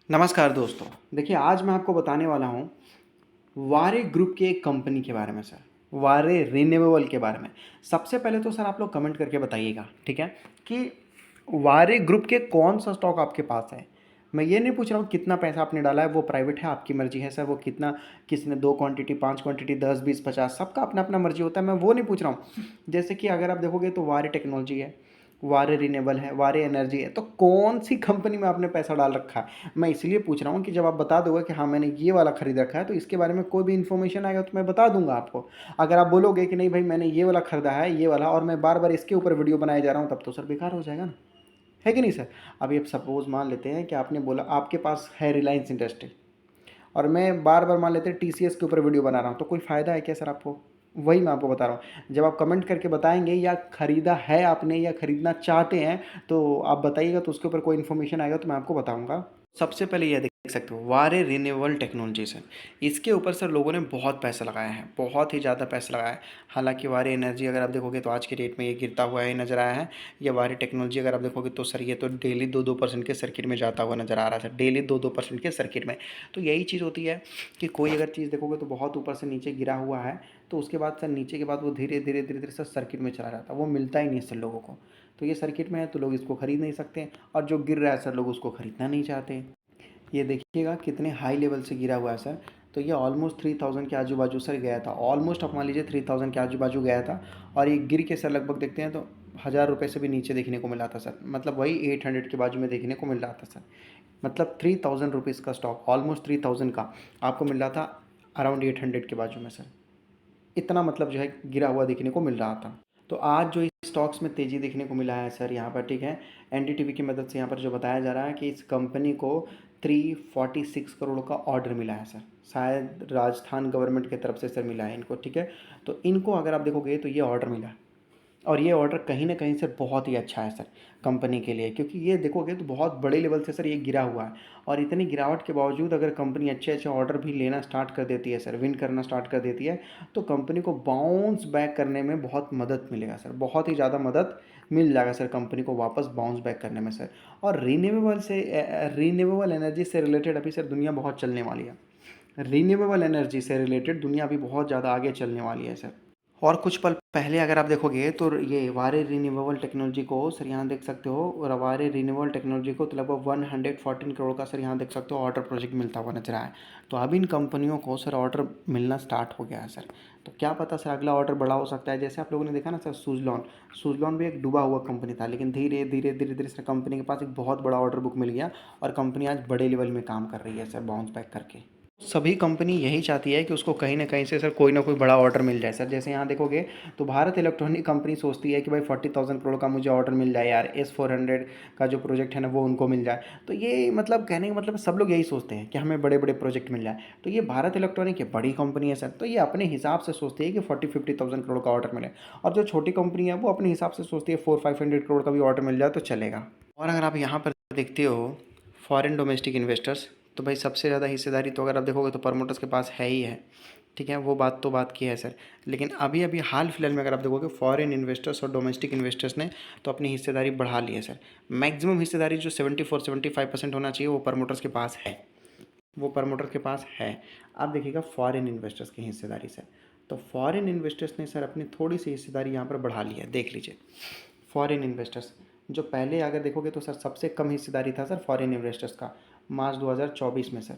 नमस्कार दोस्तों। देखिए आज मैं आपको बताने वाला हूँ वारे ग्रुप की एक कंपनी के बारे में सर। वारे रिन्यूएबल के बारे में। सबसे पहले तो सर आप लोग कमेंट करके बताइएगा, ठीक है, कि वारे ग्रुप के कौन सा स्टॉक आपके पास है। मैं ये नहीं पूछ रहा हूँ कितना पैसा आपने डाला है, वो प्राइवेट है, आपकी मर्जी है सर। वो कितना, किसने 2 क्वांटिटी, 5 क्वांटिटी, 10, 20, 50, सबका अपना अपना मर्जी होता है। मैं वो नहीं पूछ रहा हूँ। जैसे कि अगर आप देखोगे तो वारे टेक्नोलॉजी है, वारे रिन्यूएबल है, वारे एनर्जी है, तो कौन सी कंपनी में आपने पैसा डाल रखा है। मैं इसलिए पूछ रहा हूँ कि जब आप बता दोगे कि हाँ मैंने ये वाला खरीद रखा है, तो इसके बारे में कोई भी इन्फॉर्मेशन आएगा तो मैं बता दूंगा आपको। अगर आप बोलोगे कि नहीं भाई मैंने ये वाला खरीदा है, ये वाला, और मैं बार बार इसके ऊपर वीडियो बनाए जा रहा हूँ, तब तो सर बेकार हो जाएगा ना, है कि नहीं सर। अभी आप सपोज मान लेते हैं कि आपने बोला आपके पास है रिलायंस इंडस्ट्री, और मैं बार बार मान लेते हैं टीसीएस के ऊपर वीडियो बना रहा हूँ, तो कोई फ़ायदा है क्या सर आपको। वही मैं आपको बता रहा हूँ। जब आप कमेंट करके बताएंगे या ख़रीदा है आपने या ख़रीदना चाहते हैं, तो आप बताइएगा, तो उसके ऊपर कोई इन्फॉर्मेशन आएगा तो मैं आपको बताऊँगा। सबसे पहले ये देख सकते हो वारे रिन्यूएबल टेक्नोलॉजीज है। इसके ऊपर सर लोगों ने बहुत पैसा लगाया है, बहुत ही ज़्यादा पैसा लगाया है। हालांकि वारे एनर्जी अगर आप देखोगे तो आज के डेट में ये गिरता हुआ ही नज़र आया है। ये वारे टेक्नोलॉजी अगर आप देखोगे तो सर ये तो डेली 2-2% के सर्किट में जाता हुआ नज़र आ रहा है सर, डेली 2-2% के सर्किट में। तो यही चीज़ होती है कि कोई अगर चीज़ देखोगे तो बहुत ऊपर से नीचे गिरा हुआ है, तो उसके बाद सर नीचे के बाद वो धीरे धीरे धीरे धीरे सर सर्किट में चला जाता है, वो मिलता ही नहीं सर लोगों को। तो ये सर्किट में है तो लोग इसको खरीद नहीं सकते, और जो गिर रहा है सर लोग उसको खरीदना नहीं चाहते। ये देखिएगा कितने हाई लेवल से गिरा हुआ है सर। तो ये ऑलमोस्ट 3000 के आजू बाजू सर गया था, ऑलमोस्ट आप मान लीजिए 3000 के आजू बाजू गया था। और ये गिर के सर लगभग देखते हैं तो 1000 रुपये से भी नीचे देखने को मिला था सर, मतलब वही 800 के बाजू में देखने को मिल रहा था सर। मतलब 3000 रुपीज़ का स्टॉक, ऑलमोस्ट 3000 का आपको मिल रहा था अराउंड 800 के बाजू में सर। इतना मतलब जो है गिरा हुआ देखने को मिल रहा था। तो आज जो इस स्टॉक्स में तेज़ी देखने को मिला है सर यहाँ पर, ठीक है, एनडीटीवी की मदद से यहाँ पर जो बताया जा रहा है कि इस कंपनी को 346 करोड़ का ऑर्डर मिला है सर। शायद राजस्थान गवर्नमेंट की तरफ से सर मिला है इनको, ठीक है। तो इनको अगर आप देखोगे तो ये ऑर्डर मिला, और ये ऑर्डर कहीं ना कहीं से बहुत ही अच्छा है सर कंपनी के लिए, क्योंकि ये देखोगे तो बहुत बड़े लेवल से सर ये गिरा हुआ है। और इतनी गिरावट के बावजूद अगर कंपनी अच्छे अच्छे ऑर्डर भी लेना स्टार्ट कर देती है सर, विन करना स्टार्ट कर देती है, तो कंपनी को बाउंस बैक करने में बहुत मदद मिलेगा सर, बहुत ही ज़्यादा मदद मिल जाएगा सर कंपनी को वापस बाउंस बैक करने में सर। और रीन्यूएबल एनर्जी से रिलेटेड अभी सर दुनिया बहुत चलने वाली है। रीन्यूएबल एनर्जी से रिलेटेड दुनिया अभी बहुत ज़्यादा आगे चलने वाली है सर। और कुछ पल पहले अगर आप देखोगे तो ये वारे रिन्यूएबल टेक्नोलॉजी को सर यहाँ देख सकते हो, और वारे रिन्यूएबल टेक्नोलॉजी को तो लगभग 114 करोड़ का सर यहाँ देख सकते हो ऑर्डर प्रोजेक्ट मिलता हुआ नजर आया है। तो अब इन कंपनियों को सर ऑर्डर मिलना स्टार्ट हो गया है सर। तो क्या पता सर अगला ऑर्डर बड़ा हो सकता है। जैसे आप लोगों ने देखा ना सर, सुजलॉन, सुजलॉन भी एक डूबा हुआ कंपनी था, लेकिन धीरे धीरे धीरे धीरे सर कंपनी के पास एक बहुत बड़ा ऑर्डर बुक मिल गया, और कंपनी आज बड़े लेवल में काम कर रही है सर बाउंस बैक करके। सभी कंपनी यही चाहती है कि उसको कहीं ना कहीं से सर कोई ना कोई बड़ा ऑर्डर मिल जाए सर। जैसे यहाँ देखोगे तो भारत इलेक्ट्रॉनिक कंपनी सोचती है कि भाई 40,000 करोड़ का मुझे ऑर्डर मिल जाए यार, S400 का जो प्रोजेक्ट है ना वो उनको मिल जाए। तो ये मतलब कहने का मतलब सब लोग यही सोचते हैं कि हमें बड़े बड़े प्रोजेक्ट मिल जाए। तो ये भारत इलेक्ट्रॉनिक एक बड़ी कंपनी है सर, तो ये अपने हिसाब से सोचती है कि 40-50,000 करोड़ का ऑर्डर मिले। और जो छोटी कंपनी है वो अपने हिसाब से सोचती है 400-500 करोड़ का भी ऑर्डर मिल जाए तो चलेगा। और अगर आप यहाँ पर देखते हो फॉरेन डोमेस्टिक इन्वेस्टर्स, तो भाई सबसे ज़्यादा हिस्सेदारी तो अगर आप देखोगे तो प्रमोटर्स के पास है ही है, ठीक है, वो बात तो बात की है सर। लेकिन अभी अभी हाल फिलहाल में अगर आप देखोगे फॉरेन इन्वेस्टर्स और डोमेस्टिक इन्वेस्टर्स ने तो अपनी हिस्सेदारी बढ़ा ली है सर। मैक्सिमम हिस्सेदारी जो 74-75% होना चाहिए वो प्रमोटर्स के पास है, वो प्रमोटर के पास है। आप देखिएगा फॉरेन इन्वेस्टर्स की हिस्सेदारी सर, तो फॉरेन इन्वेस्टर्स ने सर अपनी थोड़ी सी हिस्सेदारी यहाँ पर बढ़ा ली है, देख लीजिए। फॉरेन इन्वेस्टर्स जो पहले अगर देखोगे तो सर सबसे कम हिस्सेदारी था सर फॉरेन इन्वेस्टर्स का मार्च 2024 में सर,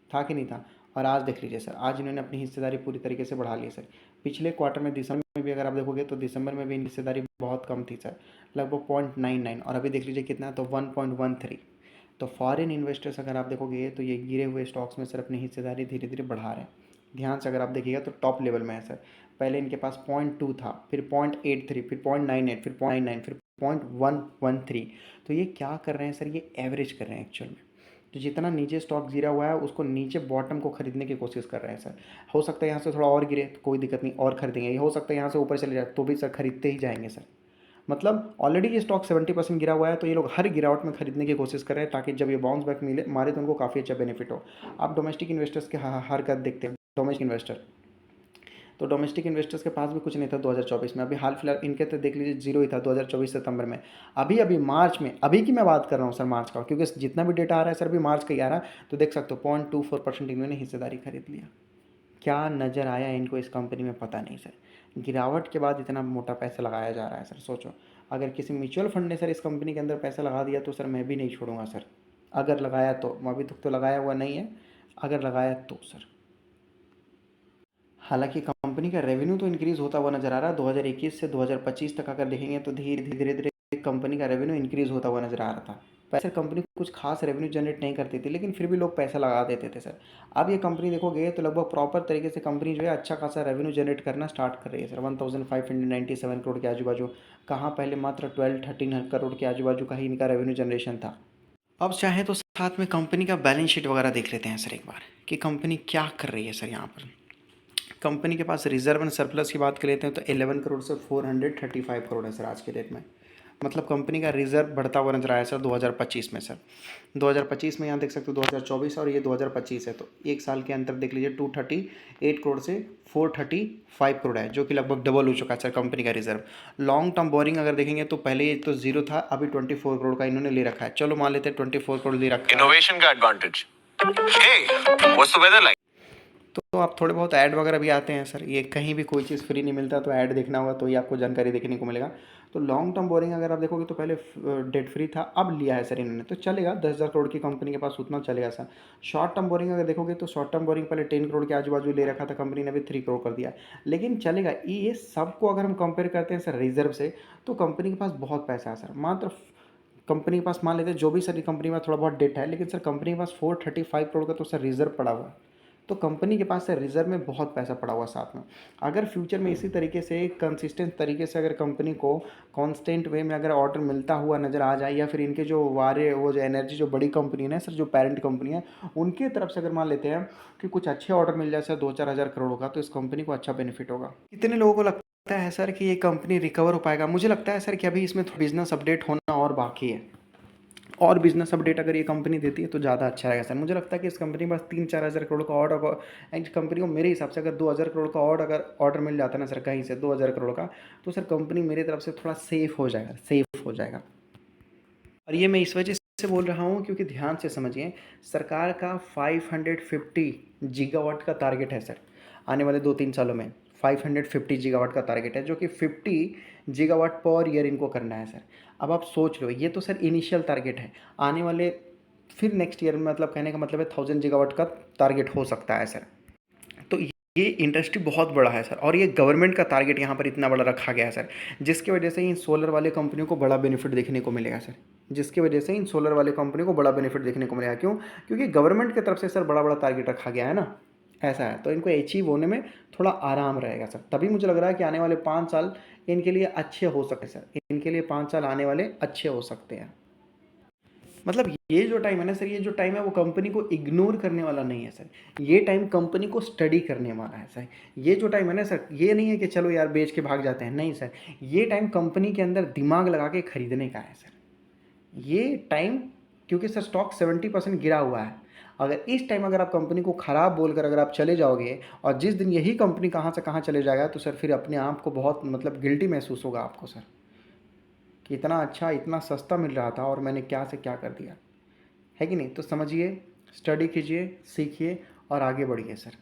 था कि नहीं था। और आज देख लीजिए सर, आज इन्होंने अपनी हिस्सेदारी पूरी तरीके से बढ़ा ली है सर। पिछले क्वार्टर में दिसंबर में भी अगर आप देखोगे तो दिसंबर में भी इनकी हिस्सेदारी बहुत कम थी सर, लगभग 0.99, और अभी देख लीजिए कितना, तो 1.13। तो फॉरेन इन्वेस्टर्स अगर आप देखोगे तो ये गिरे हुए स्टॉक्स में सर अपनी हिस्सेदारी धीरे धीरे बढ़ा रहे हैं। ध्यान से अगर आप देखिएगा तो टॉप लेवल में है सर। पहले इनके पास 0.2 था, फिर 0.83, फिर 0.98, फिर 0.99, फिर 0.113। तो ये क्या कर रहे हैं सर, ये एवरेज कर रहे हैं एक्चुअल में। तो जितना नीचे स्टॉक गिरा हुआ है उसको नीचे बॉटम को खरीदने की कोशिश कर रहे हैं सर। हो सकता है यहाँ से थोड़ा और गिरे तो कोई दिक्कत नहीं, और खरीदेंगे। हो सकता है यहाँ से ऊपर चले जाए तो भी सर खरीदते ही जाएंगे सर। मतलब ऑलरेडी ये स्टॉक 70% गिरा हुआ है, तो ये लोग हर गिरावट में खरीदने की कोशिश कर रहे हैं ताकि जब ये बाउंस बैक मिले मारे तो उनको काफ़ी अच्छा बेनिफिट हो। आप डोमेस्टिक इन्वेस्टर्स के हरकत देखते हैं। डोमेस्टिक इन्वेस्टर तो डोमेस्टिक इन्वेस्टर्स के पास भी कुछ नहीं था 2024 में। अभी हाल फिलहाल इनके तो देख लीजिए जीरो ही था 2024 सितंबर में। अभी अभी मार्च में, अभी की मैं बात कर रहा हूँ सर मार्च का, क्योंकि जितना भी डेटा आ रहा है सर अभी मार्च का ही आ रहा है, तो देख सकते हो 0.24% इन्होंने हिस्सेदारी खरीद लिया। क्या नज़र आया इनको इस कंपनी में पता नहीं सर, गिरावट के बाद इतना मोटा पैसा लगाया जा रहा है सर। सोचो अगर किसी म्यूचुअल फंड ने सर इस कंपनी के अंदर पैसा लगा दिया तो सर मैं भी नहीं छोड़ूंगा सर, अगर लगाया तो। अभी तक तो लगाया हुआ नहीं है, अगर लगाया तो सर। हालांकि कंपनी का रेवेन्यू तो इंक्रीज़ होता हुआ नज़र आ रहा है 2021 से 2025 तक अगर देखेंगे तो धीरे धीरे कंपनी का रेवेन्यू इंक्रीज़ होता हुआ नज़र आ रहा था। पैसे कंपनी कुछ खास रेवेन्यू जनरेट नहीं करती थी, लेकिन फिर भी लोग पैसा लगा देते थे सर। अब ये कंपनी देखोगे तो लगभग प्रॉपर तरीके से कंपनी जो है अच्छा खासा रेवेन्यू जनरेट करना स्टार्ट कर रही है सर। 1597 करोड़ के आजू बाजू, कहाँ पहले मात्र 12-13 करोड़ के आजू बाजू का ही इनका रेवेन्यू जनरेशन था। अब चाहे तो साथ में कंपनी का बैलेंस शीट वगैरह देख लेते हैं सर एक बार, कि कंपनी क्या कर रही है सर। यहाँ पर कंपनी के पास रिजर्व एंड सरप्लस की बात कर लेते हैं तो 11 करोड़ से 435 करोड़ है सर आज के डेट में। मतलब कंपनी का रिजर्व बढ़ता हुआ नजर आया सर 2025 में सर। 2025 में यहाँ देख सकते हो 2024 और ये 2025 है, तो एक साल के अंतर देख लीजिए 238 करोड़ से 435 करोड़ है, जो कि लगभग डबल हो चुका है सर कंपनी का रिजर्व। लॉन्ग टर्म बोरिंग अगर देखेंगे तो पहले ये तो जीरो था, अभी 24 करोड़ का इन्होंने ले रखा है। चलो मान लेते हैं 24 करोड़ ले रखा है। इनोवेशन का advantage. Hey, what's the weather like? तो आप थोड़े बहुत ऐड वगैरह भी आते हैं सर, ये कहीं भी कोई चीज़ फ्री नहीं मिलता, तो ऐड देखना होगा तो ही आपको जानकारी देखने को मिलेगा। तो लॉन्ग टर्म बोरिंग अगर आप देखोगे तो पहले डेट फ्री था, अब लिया है सर इन्होंने, तो चलेगा 10,000 करोड़ की कंपनी के पास उतना चलेगा सर। शॉर्ट टर्म बोरिंग अगर देखोगे तो शॉर्ट टर्म बोरिंग पहले 10 करोड़ के आजू बाजू ले रखा था कंपनी ने, अभी 3 करोड़ कर दिया, लेकिन चलेगा। ये सबको अगर हम कंपेयर करते हैं सर रिजर्व से, तो कंपनी के पास बहुत पैसा है सर। मात्र कंपनी के पास मान लेते हैं जो भी सर कंपनी में थोड़ा बहुत डेट है, लेकिन सर कंपनी के पास 435 करोड़ का तो सर रिजर्व पड़ा हुआ है। तो कंपनी के पास सर रिजर्व में बहुत पैसा पड़ा हुआ साथ में। अगर फ्यूचर में इसी तरीके से कंसिस्टेंट तरीके से अगर कंपनी को कांस्टेंट वे में अगर ऑर्डर मिलता हुआ नज़र आ जाए, या फिर इनके जो वो जो एनर्जी जो बड़ी कंपनी है सर, जो पेरेंट कंपनी है, उनके तरफ से अगर मान लेते हैं कि कुछ अच्छे ऑर्डर मिल जाए सर 2-4 हज़ार करोड़ का, तो इस कंपनी को अच्छा बेनिफिट होगा। कितने लोगों को लगता है सर कि ये कंपनी रिकवर हो पाएगा? मुझे लगता है सर कि अभी इसमें बिजनेस अपडेट होना और बाकी है, और बिजनेस अपडेट अगर ये कंपनी देती है तो ज़्यादा अच्छा रहेगा सर। मुझे लगता है कि इस कंपनी के पास 3-4 हज़ार करोड़ का ऑर्डर, इस कंपनी को मेरे हिसाब से अगर 2,000 करोड़ का ऑर्डर मिल जाता है ना सर कहीं से 2,000 करोड़ का, तो सर कंपनी मेरी तरफ से थोड़ा सेफ हो जाएगा, सेफ हो जाएगा। और ये मैं इस वजह से बोल रहा हूँ क्योंकि ध्यान से समझिए, सरकार का 550 गीगावाट का टारगेट है सर आने वाले 2-3 सालों में। 550 गीगावाट का टारगेट है, जो कि 50 गीगावाट पर ईयर इनको करना है सर। अब आप सोच लो, ये तो सर इनिशियल टारगेट है, आने वाले फिर नेक्स्ट ईयर में, मतलब कहने का मतलब है 1000 गीगावाट का टारगेट हो सकता है सर। तो ये इंडस्ट्री बहुत बड़ा है सर, और ये गवर्नमेंट का टारगेट यहाँ पर इतना बड़ा रखा गया है सर, जिसकी वजह से इन सोलर वाले कंपनियों को बड़ा बेनिफिट देखने को मिलेगा सर। जिसकी वजह से इन सोलर वाले कंपनी को बड़ा बेनिफिट देखने को मिलेगा। क्यों? क्योंकि गवर्नमेंट की तरफ से सर बड़ा बड़ा टारगेट रखा गया है ना, ऐसा है, तो इनको अचीव होने में थोड़ा आराम रहेगा सर। तभी मुझे लग रहा है कि आने वाले 5 साल इनके लिए अच्छे हो सकते हैं सर, इनके लिए 5 साल आने वाले अच्छे हो सकते हैं। मतलब ये जो टाइम है ना सर, ये जो टाइम है वो कंपनी को इग्नोर करने वाला नहीं है सर, ये टाइम कंपनी को स्टडी करने वाला है सर। ये जो टाइम है ना सर, ये नहीं है कि चलो यार बेच के भाग जाते हैं, नहीं सर, ये टाइम कंपनी के अंदर दिमाग लगा के खरीदने का है सर। ये टाइम, क्योंकि सर स्टॉक 70% गिरा हुआ है, अगर इस टाइम अगर आप कंपनी को ख़राब बोलकर अगर आप चले जाओगे, और जिस दिन यही कंपनी कहाँ से कहाँ चले जाएगा, तो सर फिर अपने आप को बहुत मतलब गिल्टी महसूस होगा आपको सर, कि इतना अच्छा इतना सस्ता मिल रहा था और मैंने क्या से क्या कर दिया, है कि नहीं? तो समझिए, स्टडी कीजिए, सीखिए और आगे बढ़िए सर।